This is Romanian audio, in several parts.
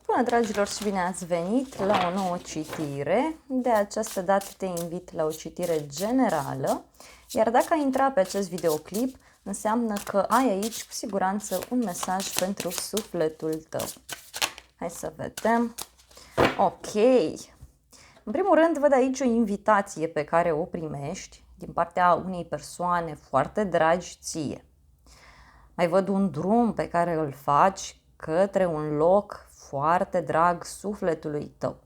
Bună, dragilor, și bine ați venit la o nouă citire. De această dată te invit la o citire generală, iar dacă ai intrat pe acest videoclip, înseamnă că ai aici cu siguranță un mesaj pentru sufletul tău. Hai să vedem. Ok. În primul rând, văd aici o invitație pe care o primești din partea unei persoane foarte dragi ție. Mai văd un drum pe care îl faci către un loc foarte drag sufletului tău.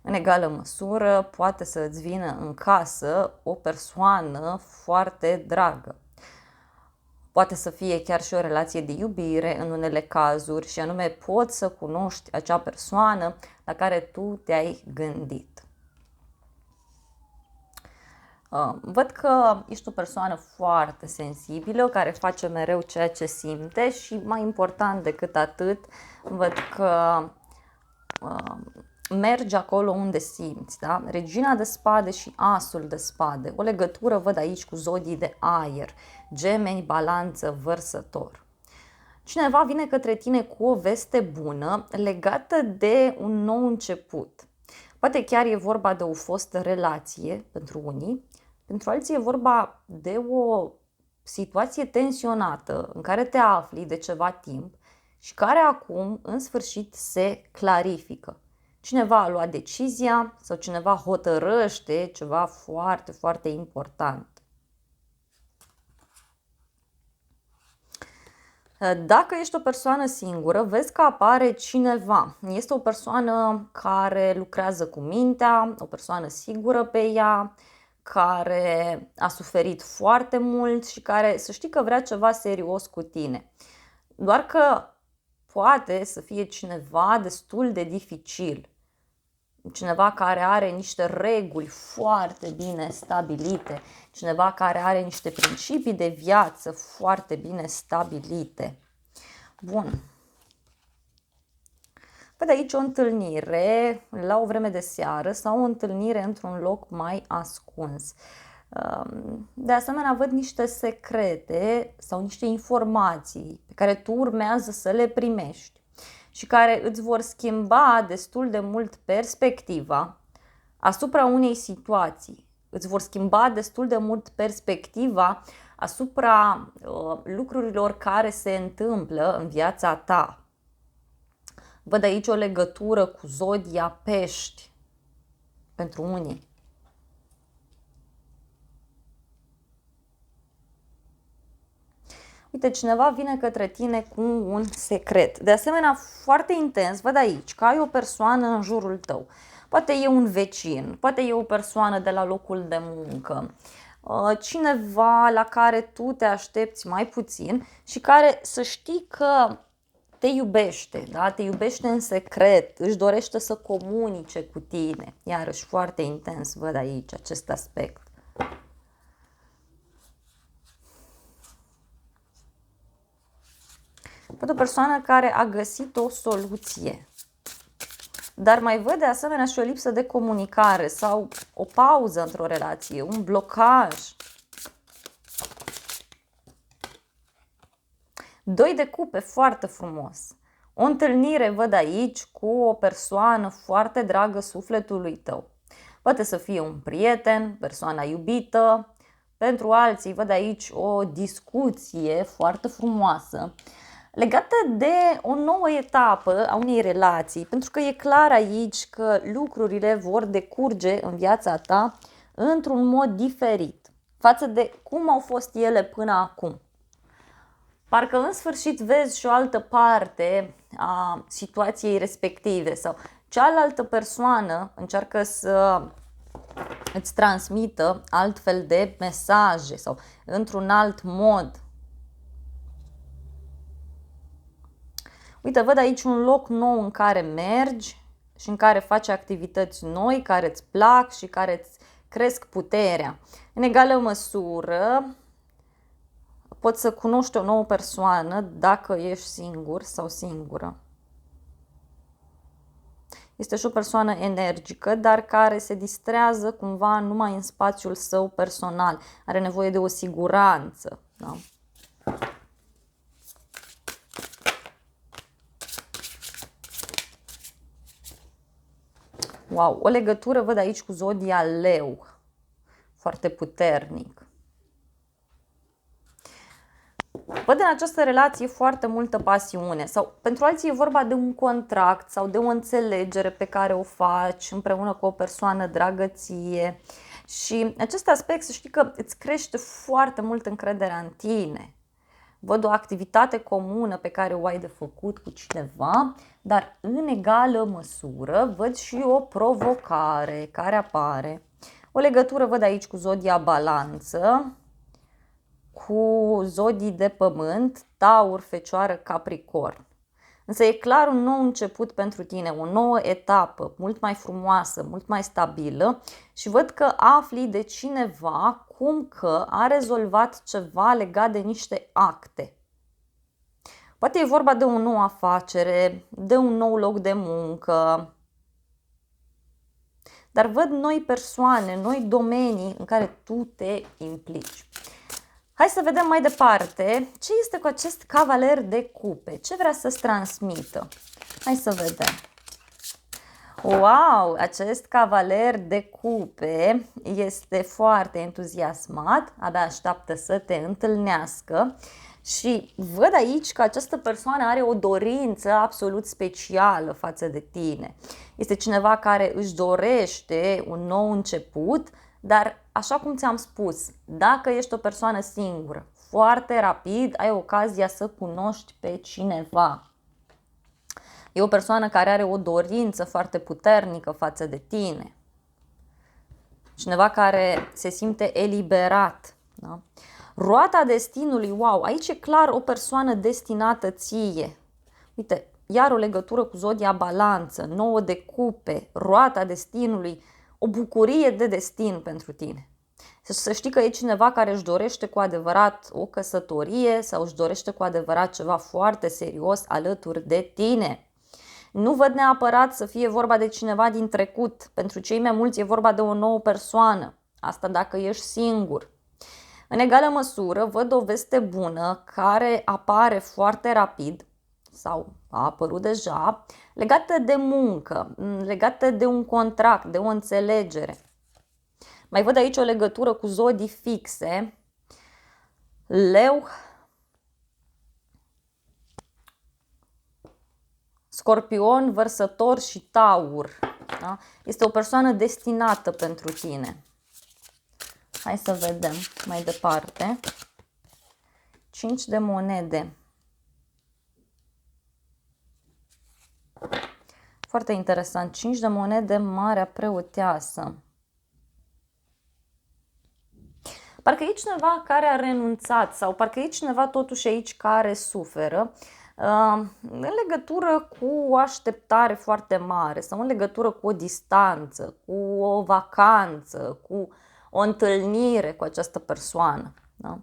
În egală măsură, poate să îți vină în casă o persoană foarte dragă. Poate să fie chiar și o relație de iubire în unele cazuri, și anume poți să cunoști acea persoană la care tu te-ai gândit. Văd că ești o persoană foarte sensibilă, care face mereu ceea ce simte și, mai important decât atât, văd că mergi acolo unde simți, da? Regina de spade și asul de spade. O legătură văd aici cu zodii de aer, Gemeni, Balanță, Vărsător. Cineva vine către tine cu o veste bună legată de un nou început. Poate chiar e vorba de o fostă relație pentru unii, pentru alții e vorba de o situație tensionată în care te afli de ceva timp și care acum, în sfârșit, se clarifică. Cineva a luat decizia sau cineva hotărăște ceva foarte, foarte important. Dacă ești o persoană singură, vezi că apare cineva. Este o persoană care lucrează cu mintea, o persoană sigură pe ea, care a suferit foarte mult și care, să știi că vrea ceva serios cu tine. Doar că poate să fie cineva destul de dificil. Cineva care are niște reguli foarte bine stabilite, cineva care are niște principii de viață foarte bine stabilite. Bun. Văd aici o întâlnire la o vreme de seară sau o întâlnire într-un loc mai ascuns. De asemenea, văd niște secrete sau niște informații pe care tu urmează să le primești și care îți vor schimba destul de mult perspectiva asupra unei situații. Îți vor schimba destul de mult perspectiva asupra lucrurilor care se întâmplă în viața ta. Văd aici o legătură cu zodia Pești pentru unii. Uite, cineva vine către tine cu un secret. De asemenea, foarte intens, văd aici că ai o persoană în jurul tău. Poate e un vecin, poate e o persoană de la locul de muncă, cineva la care tu te aștepți mai puțin și care, să știi că te iubește, da? Te iubește în secret, își dorește să comunice cu tine. Iarăși foarte intens văd aici acest aspect. Văd o persoană care a găsit o soluție. Dar mai văd de asemenea și o lipsă de comunicare sau o pauză într-o relație, un blocaj. Doi de cupe, foarte frumos. O întâlnire văd aici cu o persoană foarte dragă sufletului tău. Poate să fie un prieten, persoana iubită. Pentru alții văd aici o discuție foarte frumoasă legată de o nouă etapă a unei relații, pentru că e clar aici că lucrurile vor decurge în viața ta într-un mod diferit față de cum au fost ele până acum. Parcă în sfârșit vezi și o altă parte a situației respective sau cealaltă persoană încearcă să îți transmită altfel de mesaje sau într-un alt mod. Uite, văd aici un loc nou în care mergi și în care faci activități noi, care îți plac și care îți cresc puterea. În egală măsură, poți să cunoști o nouă persoană dacă ești singur sau singură. Este și o persoană energică, dar care se distrează cumva numai în spațiul său personal. Are nevoie de o siguranță. Da? Wow, o legătură văd aici cu zodia Leu. Foarte puternic. Văd în această relație foarte multă pasiune sau pentru alții e vorba de un contract sau de o înțelegere pe care o faci împreună cu o persoană dragă ție și acest aspect să știi că îți crește foarte mult încrederea în tine. Văd o activitate comună pe care o ai de făcut cu cineva, dar în egală măsură văd și o provocare care apare. O legătură văd aici cu zodia Balanță, cu zodii de pământ, Taur, Fecioară, Capricorn. Însă e clar un nou început pentru tine, o nouă etapă, mult mai frumoasă, mult mai stabilă și văd că afli de cineva cum că a rezolvat ceva legat de niște acte. Poate e vorba de o nouă afacere, de un nou loc de muncă, dar văd noi persoane, noi domenii în care tu te implici. Hai să vedem mai departe ce este cu acest cavaler de cupe, ce vrea să-ți transmită. Hai să vedem. Wow, acest cavaler de cupe este foarte entuziasmat, abia așteaptă să te întâlnească și văd aici că această persoană are o dorință absolut specială față de tine. Este cineva care își dorește un nou început, dar așa cum ți-am spus, dacă ești o persoană singură, foarte rapid ai ocazia să cunoști pe cineva. E o persoană care are o dorință foarte puternică față de tine. Cineva care se simte eliberat. Da? Roata destinului, wow, aici e clar o persoană destinată ție. Uite, iar o legătură cu zodia Balanță, 9 de cupe, roata destinului, o bucurie de destin pentru tine. Să știi că e cineva care își dorește cu adevărat o căsătorie sau își dorește cu adevărat ceva foarte serios alături de tine. Nu văd neapărat să fie vorba de cineva din trecut. Pentru cei mai mulți e vorba de o nouă persoană. Asta dacă ești singur. În egală măsură văd o veste bună care apare foarte rapid sau a apărut deja, legată de muncă, legată de un contract, de o înțelegere. Mai văd aici o legătură cu zodii fixe, Leu, Scorpion, Vărsător și Taur. Da? Este o persoană destinată pentru tine. Hai să vedem mai departe. 5 de monede. Foarte interesant. 5 de monede, Marea Preoteasă. Parcă e cineva care a renunțat sau parcă e cineva totuși aici care suferă în legătură cu o așteptare foarte mare sau în legătură cu o distanță, cu o vacanță, cu o întâlnire cu această persoană. Da?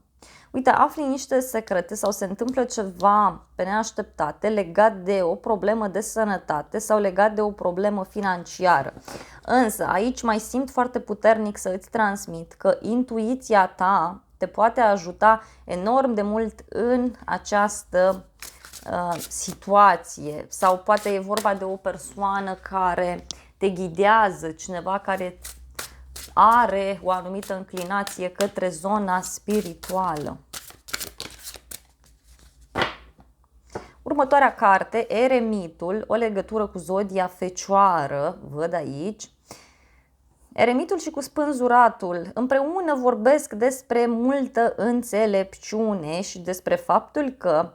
Uite, afli niște secrete sau se întâmplă ceva pe neașteptate legat de o problemă de sănătate sau legat de o problemă financiară. Însă aici mai simt foarte puternic să îți transmit că intuiția ta te poate ajuta enorm de mult în această situație sau poate e vorba de o persoană care te ghidează, cineva care are o anumită înclinație către zona spirituală. Următoarea carte, Eremitul, o legătură cu zodia Fecioară, văd aici. Eremitul și cu Spânzuratul împreună vorbesc despre multă înțelepciune și despre faptul că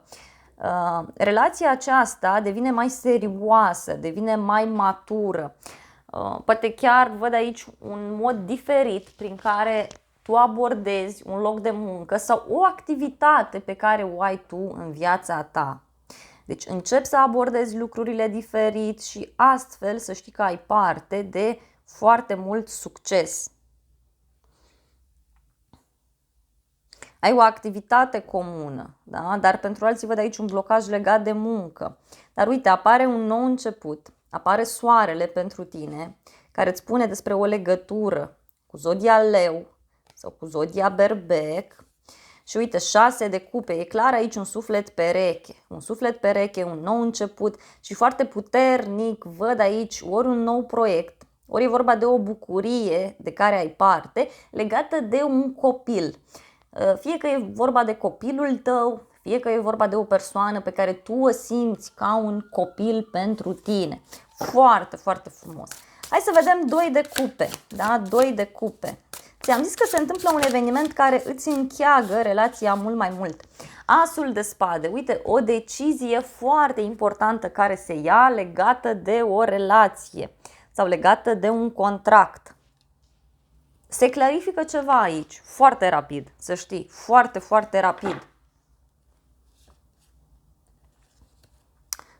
relația aceasta devine mai serioasă, devine mai matură. Poate chiar văd aici un mod diferit prin care tu abordezi un loc de muncă sau o activitate pe care o ai tu în viața ta. Deci începi să abordezi lucrurile diferit și astfel să știi că ai parte de foarte mult succes. Ai o activitate comună, da? Dar pentru alții văd aici un blocaj legat de muncă. Dar uite, apare un nou început, apare soarele pentru tine, care îți spune despre o legătură cu zodia Leu sau cu zodia Berbec. Și uite, 6 de cupe, e clar aici un suflet pereche, un nou început și foarte puternic văd aici ori un nou proiect, ori e vorba de o bucurie de care ai parte legată de un copil. Fie că e vorba de copilul tău, fie că e vorba de o persoană pe care tu o simți ca un copil pentru tine. Foarte, foarte frumos. Hai să vedem 2 de cupe, da? 2 de cupe. Ți-am zis că se întâmplă un eveniment care îți încheagă relația mult mai mult. Asul de spade, uite, o decizie foarte importantă care se ia legată de o relație sau legată de un contract. Se clarifică ceva aici, foarte rapid, să știi, foarte, foarte rapid.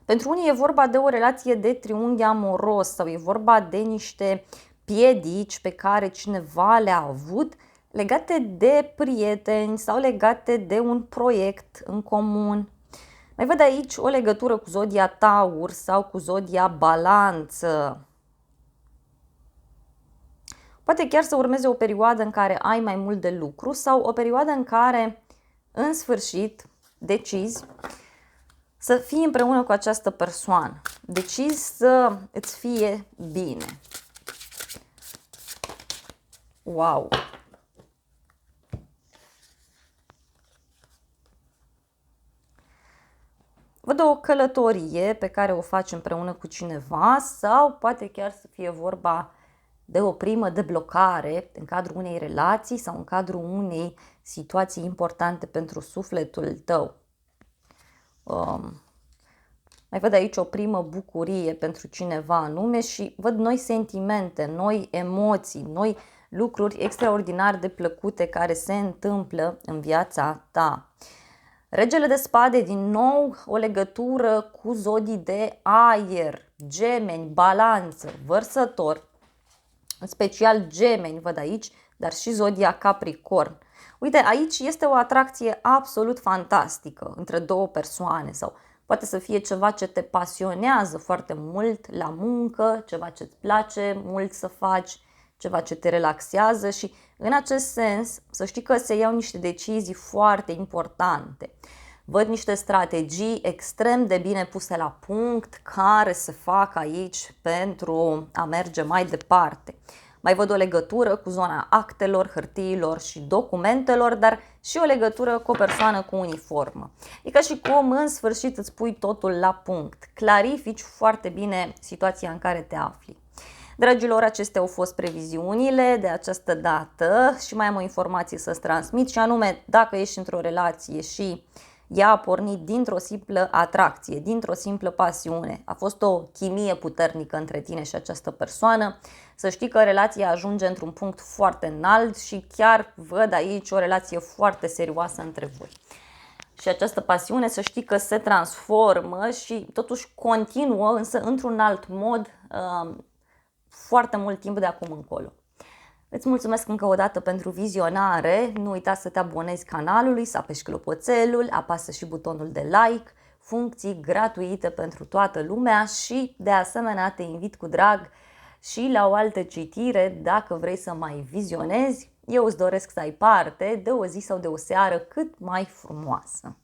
Pentru unii e vorba de o relație de triunghi amoros sau e vorba de niște piedici pe care cineva le-a avut legate de prieteni sau legate de un proiect în comun. Mai văd aici o legătură cu zodia Taur sau cu zodia Balanță. Poate chiar să urmeze o perioadă în care ai mai mult de lucru sau o perioadă în care, în sfârșit, decizi să fii împreună cu această persoană. Decizi să îți fie bine. Wow! Văd o călătorie pe care o faci împreună cu cineva sau poate chiar să fie vorba de o primă deblocare în cadrul unei relații sau în cadrul unei situații importante pentru sufletul tău. Mai văd aici o primă bucurie pentru cineva anume și văd noi sentimente, noi emoții, noi lucruri extraordinar de plăcute care se întâmplă în viața ta. Regele de spade, din nou, o legătură cu zodii de aer, Gemeni, Balanță, Vărsător, în special Gemeni văd aici, dar și zodia Capricorn. Uite, aici este o atracție absolut fantastică între două persoane sau poate să fie ceva ce te pasionează foarte mult la muncă, ceva ce îți place mult să faci, ceva ce te relaxează și în acest sens să știi că se iau niște decizii foarte importante. Văd niște strategii extrem de bine puse la punct care se fac aici pentru a merge mai departe. Mai văd o legătură cu zona actelor, hârtiilor și documentelor, dar și o legătură cu o persoană cu uniformă. E ca și cum în sfârșit îți pui totul la punct. Clarifici foarte bine situația în care te afli. Dragilor, acestea au fost previziunile de această dată și mai am o informație să-ți transmit și anume dacă ești într-o relație și ea a pornit dintr-o simplă atracție, dintr-o simplă pasiune. A fost o chimie puternică între tine și această persoană. Să știi că relația ajunge într-un punct foarte înalt și chiar văd aici o relație foarte serioasă între voi. Și această pasiune să știi că se transformă și totuși continuă, însă într-un alt mod foarte mult timp de acum încolo. Îți mulțumesc încă o dată pentru vizionare, nu uita să te abonezi canalului, să apeși clopoțelul, apasă și butonul de like, funcții gratuite pentru toată lumea și de asemenea te invit cu drag și la o altă citire dacă vrei să mai vizionezi. Eu îți doresc să ai parte de o zi sau de o seară cât mai frumoasă.